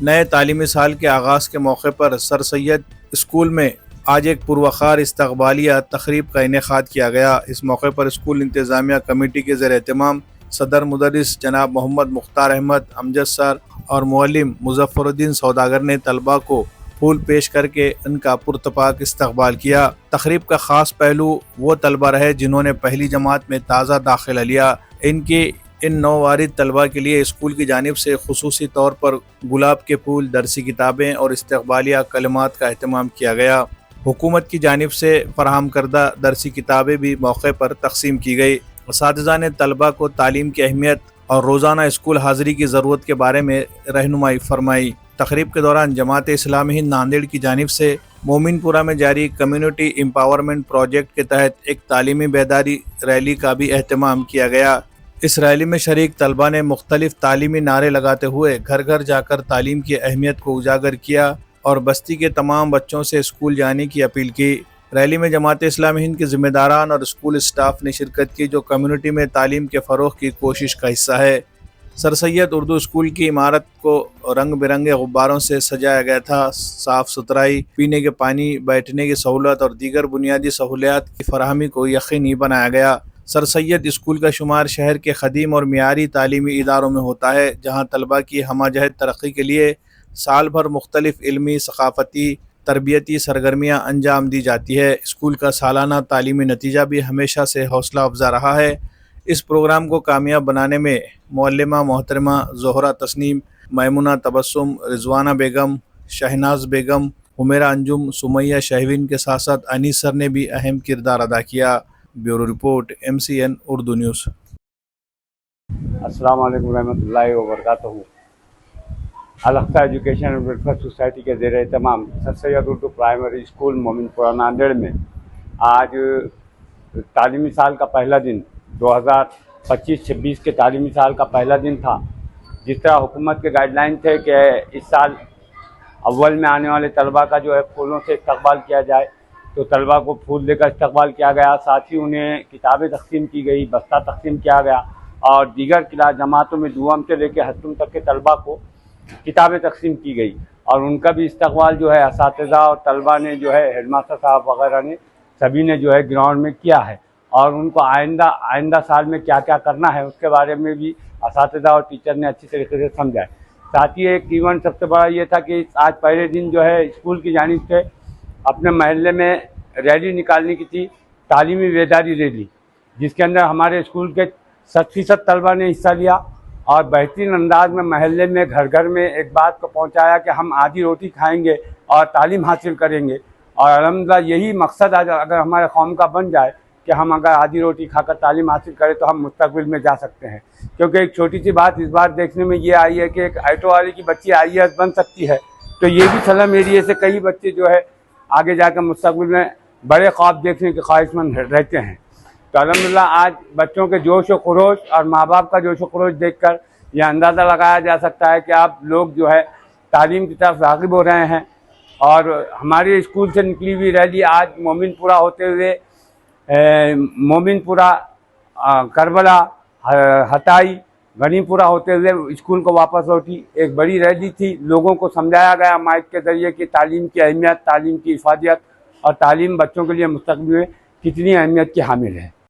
نئے تعلیمی سال کے آغاز کے موقع پر سر سید اسکول میں آج ایک پروخار استقبالیہ تقریب کا انعقاد کیا گیا۔ اس موقع پر اسکول انتظامیہ کمیٹی کے زیر اہتمام صدر مدرس جناب محمد مختار احمد امجد سر اور معلم مظفر الدین سوداگر نے طلباء کو پھول پیش کر کے ان کا پرتپاک استقبال کیا۔ تقریب کا خاص پہلو وہ طلباء رہے جنہوں نے پہلی جماعت میں تازہ داخلہ لیا۔ ان نووارد طلباء کے لیے اسکول کی جانب سے خصوصی طور پر گلاب کے پھول، درسی کتابیں اور استقبالیہ کلمات کا اہتمام کیا گیا۔ حکومت کی جانب سے فراہم کردہ درسی کتابیں بھی موقع پر تقسیم کی گئی۔ اساتذہ نے طلباء کو تعلیم کی اہمیت اور روزانہ اسکول حاضری کی ضرورت کے بارے میں رہنمائی فرمائی۔ تقریب کے دوران جماعت اسلامی ہند ناندیڑ کی جانب سے مومن پورہ میں جاری کمیونٹی امپاورمنٹ پروجیکٹ کے تحت ایک تعلیمی بیداری ریلی کا بھی اہتمام کیا گیا۔ اس ریلی میں شریک طلباء نے مختلف تعلیمی نعرے لگاتے ہوئے گھر گھر جا کر تعلیم کی اہمیت کو اجاگر کیا اور بستی کے تمام بچوں سے اسکول جانے کی اپیل کی۔ ریلی میں جماعت اسلامی ہند کے ذمہ داران اور اسکول اسٹاف نے شرکت کی، جو کمیونٹی میں تعلیم کے فروغ کی کوشش کا حصہ ہے۔ سر سید اردو اسکول کی عمارت کو رنگ برنگے غباروں سے سجایا گیا تھا۔ صاف ستھرائی، پینے کے پانی، بیٹھنے کی سہولت اور دیگر بنیادی سہولیات کی فراہمی کو یقینی بنایا گیا۔ سر سید اسکول کا شمار شہر کے قدیم اور معیاری تعلیمی اداروں میں ہوتا ہے، جہاں طلباء کی ہمہ جہت ترقی کے لیے سال بھر مختلف علمی، ثقافتی، تربیتی سرگرمیاں انجام دی جاتی ہے۔ اسکول کا سالانہ تعلیمی نتیجہ بھی ہمیشہ سے حوصلہ افزا رہا ہے۔ اس پروگرام کو کامیاب بنانے میں معلمہ محترمہ زہرہ تسنیم، میمونہ تبسم، رضوانہ بیگم، شہناز بیگم، حمیرہ انجم، سمیہ شہوین کے ساتھ ساتھ انیس سر نے بھی اہم کردار ادا کیا۔ Bureau report MCN Urdu news. السلام علیکم ورحمۃ اللہ وبرکاتہ۔ الختہ ایجوکیشن اینڈ ویلفیئر سوسائٹی کے زیر اہتمام سر سید اردو پرائمری اسکول مومن پورہ ناندیڑ میں آج تعلیمی سال کا پہلا دن 2025-26 کے تعلیمی سال کا پہلا دن تھا۔ جس طرح حکومت کے گائیڈ لائن تھے کہ اس سال اول میں آنے والے طلباء کا جو ہے پھولوں سے استقبال کیا جائے، تو طلباء کو پھول دے کر استقبال کیا گیا، ساتھ ہی انہیں کتابیں تقسیم کی گئی، بستہ تقسیم کیا گیا اور دیگر کلاس جماعتوں میں دوم سے لے کے ہفتم تک کے طلباء کو کتابیں تقسیم کی گئی اور ان کا بھی استقبال جو ہے اساتذہ اور طلباء نے جو ہے ہیڈ ماسٹر صاحب وغیرہ نے سبھی نے جو ہے گراؤنڈ میں کیا ہے اور ان کو آئندہ سال میں کیا کیا کرنا ہے اس کے بارے میں بھی اساتذہ اور ٹیچر نے اچھی طریقے سے سمجھا ہے۔ ساتھ ہی ایک ایونٹ سب سے بڑا یہ تھا کہ آج پہلے دن جو ہے اسکول کی جانب سے اپنے محلے میں ریلی نکالنے کی تھی، تعلیمی بیداری ریلی، جس کے اندر ہمارے اسکول کے 100% طلباء نے حصہ لیا اور بہترین انداز میں محلے میں گھر گھر میں ایک بات کو پہنچایا کہ ہم آدھی روٹی کھائیں گے اور تعلیم حاصل کریں گے، اور الحمدللہ یہی مقصد اگر ہمارے قوم کا بن جائے کہ ہم اگر آدھی روٹی کھا کر تعلیم حاصل کریں تو ہم مستقبل میں جا سکتے ہیں۔ کیونکہ ایک چھوٹی سی بات اس بار دیکھنے میں یہ آئی ہے کہ ایک آٹو والے کی بچی IAS بن سکتی ہے، تو یہ بھی سلم ایریے سے کئی بچے جو ہے آگے جا کر مستقبل میں بڑے خواب دیکھنے کے خواہش مند رہتے ہیں۔ تو الحمدللہ آج بچوں کے جوش و خروش اور ماں باپ کا جوش و خروش دیکھ کر یہ اندازہ لگایا جا سکتا ہے کہ آپ لوگ جو ہے تعلیم کی طرف راغب ہو رہے ہیں۔ اور ہمارے اسکول سے نکلی ہوئی ریلی آج مومن پورہ ہوتے ہوئے مومن پورہ، کربلا، ہتائی، غنی پورہ ہوتے ہوئے اسکول کو واپس لوٹی۔ ایک بڑی ریلی تھی، لوگوں کو سمجھایا گیا مائک کے ذریعے کہ تعلیم کی اہمیت، تعلیم کی افادیت اور تعلیم بچوں کے لیے مستقبل میں کتنی اہمیت کی حامل ہے۔